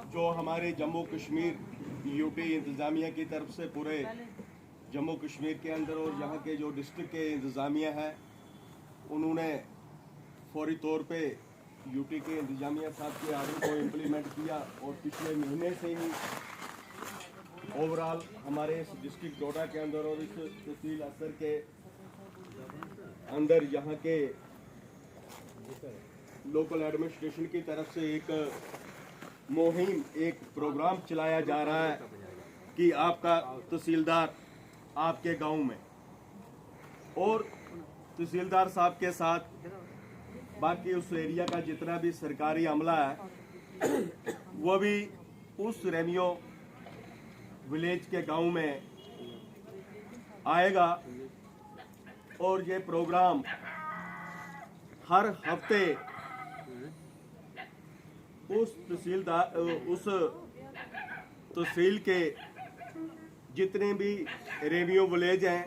जो हमारे जम्मू कश्मीर यूटी इंतज़ामिया की तरफ से पूरे जम्मू कश्मीर के अंदर और यहाँ के जो डिस्ट्रिक्ट के इंतज़ामिया है, उन्होंने फौरी तौर पे यूटी के इंतज़ामिया साहब के आर्डर को इम्प्लीमेंट किया और पिछले महीने से ही ओवरऑल हमारे इस डिस्ट्रिक्ट डोडा के अंदर और इस तहसील असर के अंदर यहाँ के लोकल एडमिनिस्ट्रेशन की तरफ से एक मुहिम, एक प्रोग्राम चलाया जा रहा है कि आपका तहसीलदार आपके गांव में, और तहसीलदार साहब के साथ बाकी उस एरिया का जितना भी सरकारी अमला है वो भी उस रेमियो विलेज के गांव में आएगा। और ये प्रोग्राम हर हफ्ते उस तहसील के जितने भी रेमियो विलेज हैं,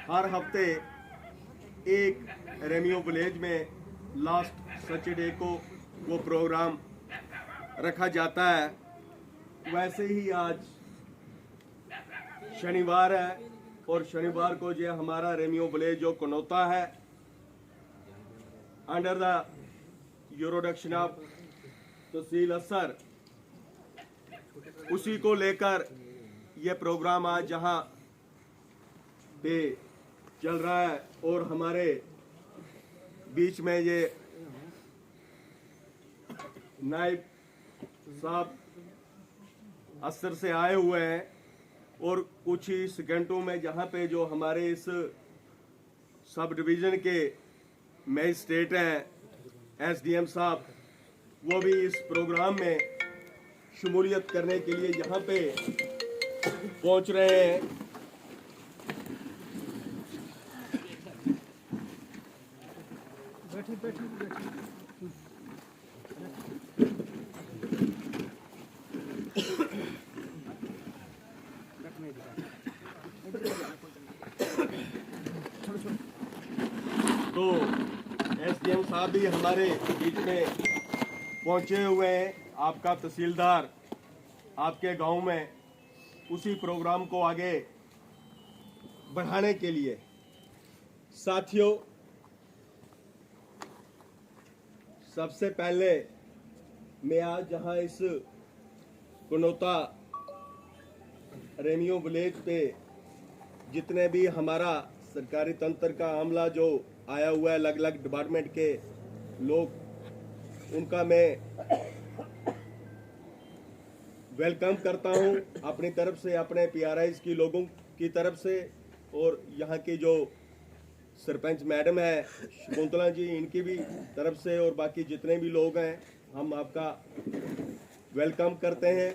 हर हफ्ते एक रेमियो विलेज में लास्ट सैटरडे को वो प्रोग्राम रखा जाता है। वैसे ही आज शनिवार है और शनिवार को जो हमारा रेमियो विलेज जो कनौता है, अंडर द यूरोडक्शन ऑफ तहसील असर, उसी को लेकर ये प्रोग्राम आज जहाँ पे चल रहा है। और हमारे बीच में ये नायब साहब असर से आए हुए हैं और कुछ ही सेकेंडों में जहाँ पे जो हमारे इस सब डिवीज़न के मजिस्ट्रेट हैं, एसडीएम साहब, वो भी इस प्रोग्राम में शमूलियत करने के लिए यहाँ पे पहुँच रहे हैं। तो एसडीएम साहब भी हमारे बीच में पहुंचे हुए हैं। आपका तहसीलदार आपके गांव में उसी प्रोग्राम को आगे बढ़ाने के लिए। साथियों, सबसे पहले मैं आज जहां इस कनौता रेमियो विलेज पे जितने भी हमारा सरकारी तंत्र का अमला जो आया हुआ है, अलग अलग डिपार्टमेंट के लोग, उनका मैं वेलकम करता हूं अपनी तरफ से, अपने पीआरआईज की लोगों की तरफ से, और यहाँ की जो सरपंच मैडम है शकुंतला जी, इनकी भी तरफ से, और बाकी जितने भी लोग हैं, हम आपका वेलकम करते हैं।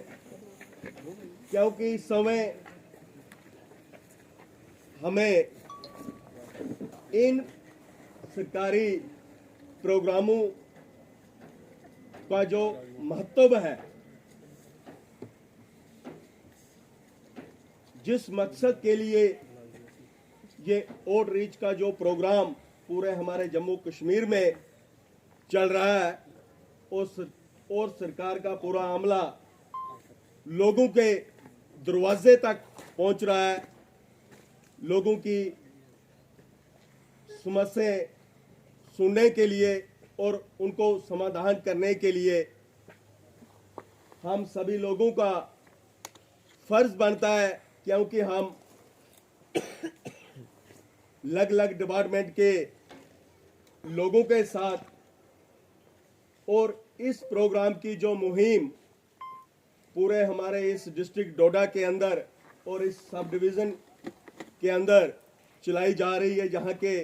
क्योंकि इस समय हमें इन सरकारी प्रोग्रामों का जो महत्व है, जिस मकसद के लिए ये आउटरीच का जो प्रोग्राम पूरे हमारे जम्मू कश्मीर में चल रहा है, और सरकार का पूरा अमला लोगों के दरवाजे तक पहुंच रहा है, लोगों की समस्याएं सुनने के लिए और उनको समाधान करने के लिए हम सभी लोगों का फर्ज बनता है। क्योंकि हम अलग अलग डिपार्टमेंट के लोगों के साथ, और इस प्रोग्राम की जो मुहिम पूरे हमारे इस डिस्ट्रिक्ट डोडा के अंदर और इस सब डिवीज़न के अंदर चलाई जा रही है, जहाँ के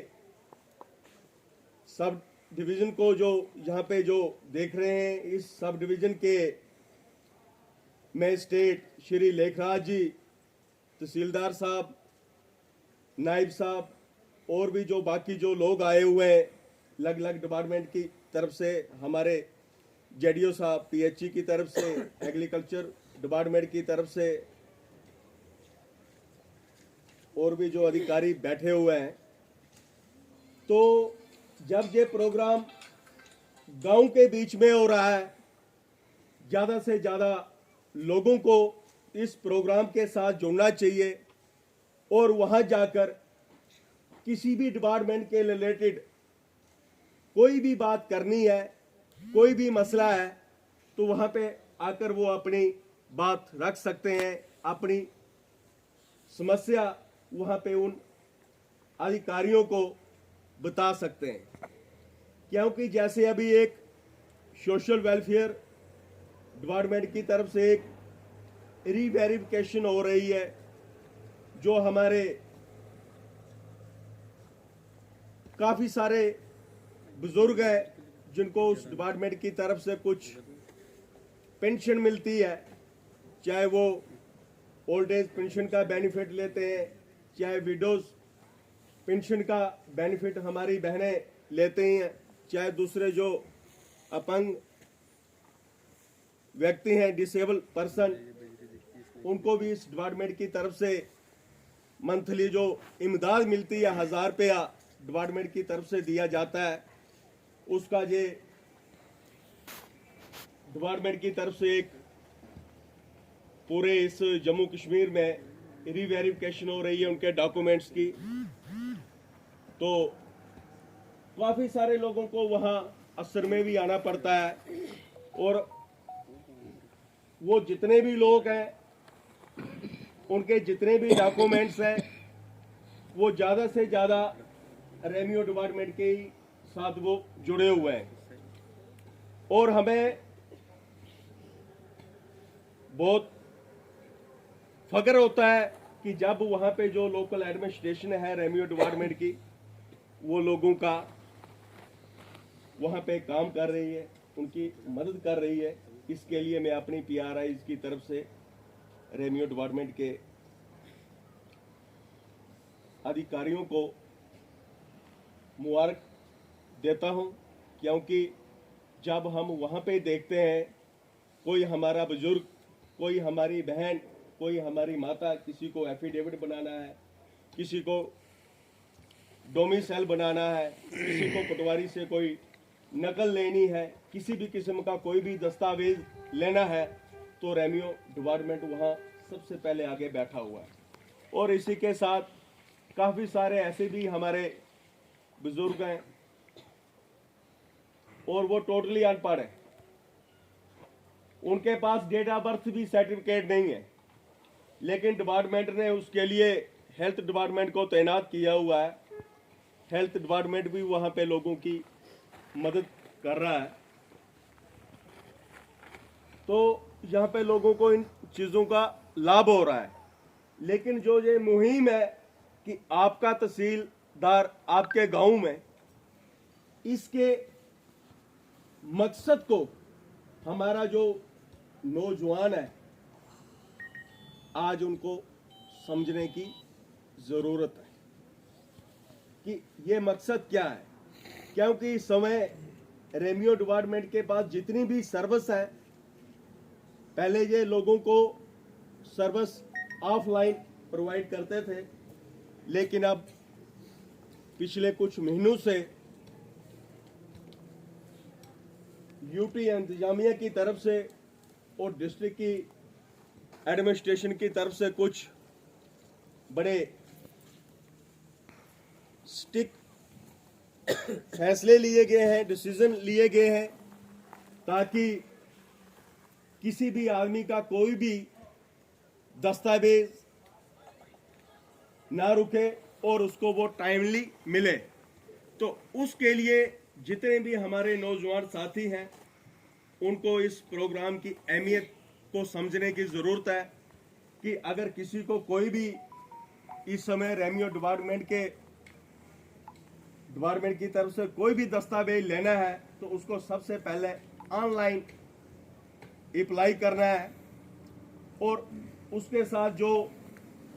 सब डिवीज़न को जो यहाँ पे जो देख रहे हैं, इस सब डिवीज़न के मजिस्ट्रेट श्री लेखराज जी, तहसीलदार साहब, नायब साहब, और भी जो बाकी जो लोग आए हुए हैं अलग अलग डिपार्टमेंट की तरफ से, हमारे जेडीओ साहब पीएचई की तरफ से, एग्रीकल्चर डिपार्टमेंट की तरफ से, और भी जो अधिकारी बैठे हुए हैं। तो जब ये प्रोग्राम गांव के बीच में हो रहा है। ज़्यादा से ज़्यादा लोगों को इस प्रोग्राम के साथ जुड़ना चाहिए और वहां जाकर किसी भी डिपार्टमेंट के रिलेटेड कोई भी बात करनी है, कोई भी मसला है, तो वहां पे आकर वो अपनी बात रख सकते हैं, अपनी समस्या वहां पे उन अधिकारियों को बता सकते हैं। क्योंकि जैसे अभी एक सोशल वेलफेयर डिपार्टमेंट की तरफ से एक रीवेरिफिकेशन हो रही है, जो हमारे काफ़ी सारे बुजुर्ग हैं जिनको उस डिपार्टमेंट की तरफ से कुछ पेंशन मिलती है, चाहे वो ओल्ड एज पेंशन का बेनिफिट लेते हैं, चाहे विडोज पेंशन का बेनिफिट हमारी बहनें लेते हैं, चाहे दूसरे जो अपंग व्यक्ति हैं, डिसेबल पर्सन, उनको भी इस डिपार्टमेंट की तरफ से मंथली जो इमदाद मिलती है 1000 रुपया डिपार्टमेंट की तरफ से दिया जाता है। उसका ये डिपार्टमेंट की तरफ से एक पूरे इस जम्मू कश्मीर में रीवेरिफिकेशन हो रही है उनके डॉक्यूमेंट्स की। तो काफ़ी सारे लोगों को वहाँ असर में भी आना पड़ता है और वो जितने भी लोग हैं उनके जितने भी डॉक्यूमेंट्स हैं वो ज़्यादा से ज़्यादा रेवेन्यू डिपार्टमेंट के ही साथ वो जुड़े हुए हैं। और हमें बहुत फख्र होता है कि जब वहाँ पे जो लोकल एडमिनिस्ट्रेशन है रेवेन्यू डिपार्टमेंट की, वो लोगों का वहाँ पे काम कर रही है, उनकी मदद कर रही है। इसके लिए मैं अपनी PRIs की तरफ से रेवेन्यू डिपार्टमेंट के अधिकारियों को मुबारक देता हूं, क्योंकि जब हम वहां पे देखते हैं कोई हमारा बुजुर्ग, कोई हमारी बहन, कोई हमारी माता, किसी को एफिडेविट बनाना है, किसी को डोमिसाइल बनाना है, किसी को पटवारी से कोई नकल लेनी है, किसी भी किस्म का कोई भी दस्तावेज लेना है, तो रेवेन्यू डिपार्टमेंट वहाँ सबसे पहले आगे बैठा हुआ है। और इसी के साथ काफ़ी सारे ऐसे भी हमारे बुजुर्ग हैं और वो टोटली अनपढ़ है, उनके पास डेट ऑफ बर्थ भी सर्टिफिकेट नहीं है, लेकिन डिपार्टमेंट ने उसके लिए हेल्थ डिपार्टमेंट को तैनात किया हुआ है। हेल्थ डिपार्टमेंट भी वहाँ पे लोगों की मदद कर रहा है। तो यहाँ पे लोगों को इन चीज़ों का लाभ हो रहा है। लेकिन जो ये मुहिम है कि आपका तहसीलदार आपके गांव में, इसके मकसद को हमारा जो नौजवान है आज उनको समझने की ज़रूरत है कि ये मकसद क्या है। क्योंकि इस समय रेवेन्यू डिपार्टमेंट के पास जितनी भी सर्विस है, पहले ये लोगों को सर्विस ऑफलाइन प्रोवाइड करते थे, लेकिन अब पिछले कुछ महीनों से यूटी इंतजामिया की तरफ से और डिस्ट्रिक्ट की एडमिनिस्ट्रेशन की तरफ से कुछ बड़े स्टिक फैसले लिए गए हैं, डिसीजन लिए गए हैं, ताकि किसी भी आदमी का कोई भी दस्तावेज ना रुके और उसको वो टाइमली मिले। तो उसके लिए जितने भी हमारे नौजवान साथी हैं उनको इस प्रोग्राम की अहमियत को समझने की ज़रूरत है कि अगर किसी को कोई भी इस समय रेवेन्यू डिपार्टमेंट की तरफ से कोई भी दस्तावेज लेना है तो उसको सबसे पहले ऑनलाइन अप्लाई करना है और उसके साथ जो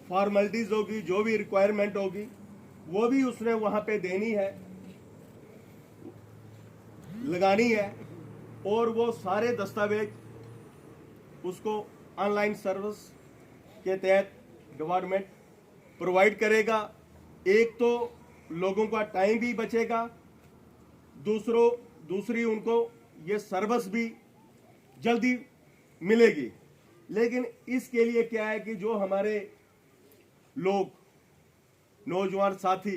फॉर्मेलिटीज़ होगी, जो भी रिक्वायरमेंट होगी, वो भी उसने वहाँ पे देनी है, लगानी है। और वो सारे दस्तावेज उसको ऑनलाइन सर्विस के तहत डिपार्टमेंट प्रोवाइड करेगा। एक तो लोगों का टाइम भी बचेगा, दूसरी उनको ये सर्विस भी जल्दी मिलेगी। लेकिन इसके लिए क्या है कि जो हमारे लोग नौजवान साथी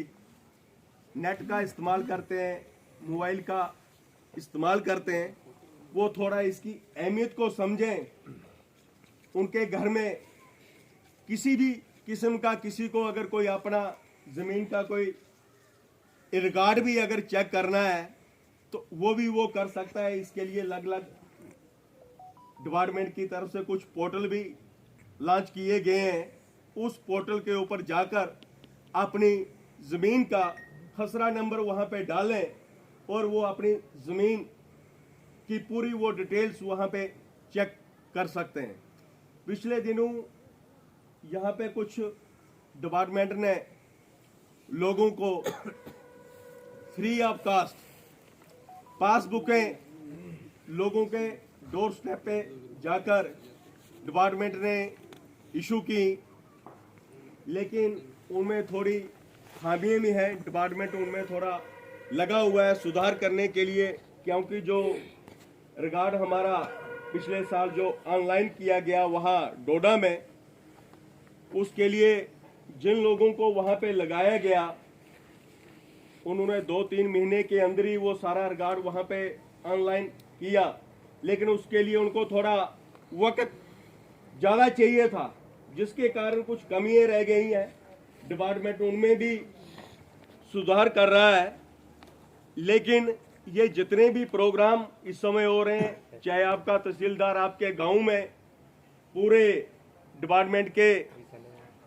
नेट का इस्तेमाल करते हैं, मोबाइल का इस्तेमाल करते हैं, वो थोड़ा इसकी अहमियत को समझें। उनके घर में किसी भी किस्म का किसी को अगर कोई अपना ज़मीन का कोई रिकॉर्ड भी अगर चेक करना है तो वो भी वो कर सकता है। इसके लिए अलग अलग डिपार्टमेंट की तरफ से कुछ पोर्टल भी लॉन्च किए गए हैं। उस पोर्टल के ऊपर जाकर अपनी ज़मीन का खसरा नंबर वहाँ पे डालें और वो अपनी ज़मीन की पूरी वो डिटेल्स वहाँ पे चेक कर सकते हैं। पिछले दिनों यहाँ पे कुछ डिपार्टमेंट ने लोगों को फ्री ऑफ कास्ट पासबुकें लोगों के डोर स्टेप पे जाकर डिपार्टमेंट ने इशू की, लेकिन उनमें थोड़ी खामियां भी हैं। डिपार्टमेंट उनमें थोड़ा लगा हुआ है सुधार करने के लिए, क्योंकि जो रिकॉर्ड हमारा पिछले साल जो ऑनलाइन किया गया वहाँ डोडा में, उसके लिए जिन लोगों को वहाँ पे लगाया गया उन्होंने 2-3 महीने के अंदर ही वो सारा रिकॉर्ड वहाँ पे ऑनलाइन किया, लेकिन उसके लिए उनको थोड़ा वक्त ज़्यादा चाहिए था, जिसके कारण कुछ कमियां रह गई हैं। डिपार्टमेंट उनमें भी सुधार कर रहा है। लेकिन ये जितने भी प्रोग्राम इस समय हो रहे हैं, चाहे आपका तहसीलदार आपके गांव में पूरे डिपार्टमेंट के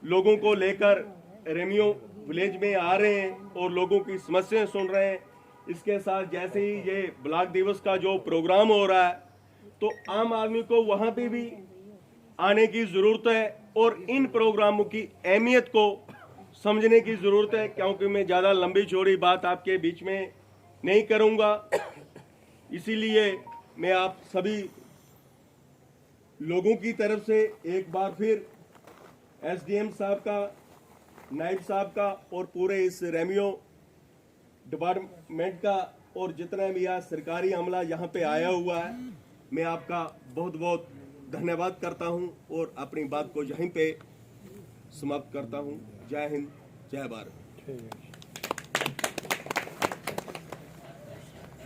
लोगों को लेकर रेमियो विलेज में आ रहे हैं और लोगों की समस्याएं सुन रहे हैं, इसके साथ जैसे ही ये ब्लॉक दिवस का जो प्रोग्राम हो रहा है तो आम आदमी को वहाँ पे भी आने की ज़रूरत है और इन प्रोग्रामों की अहमियत को समझने की ज़रूरत है। क्योंकि मैं ज़्यादा लंबी चौड़ी बात आपके बीच में नहीं करूँगा, इसीलिए मैं आप सभी लोगों की तरफ से एक बार फिर एसडीएम साहब का, नायब साहब का और पूरे इस रेमियो डिपार्टमेंट का और जितना भी आज सरकारी अमला यहाँ पे आया हुआ है, मैं आपका बहुत बहुत धन्यवाद करता हूँ और अपनी बात को यहीं पे समाप्त करता हूँ। जय हिंद, जय भारत।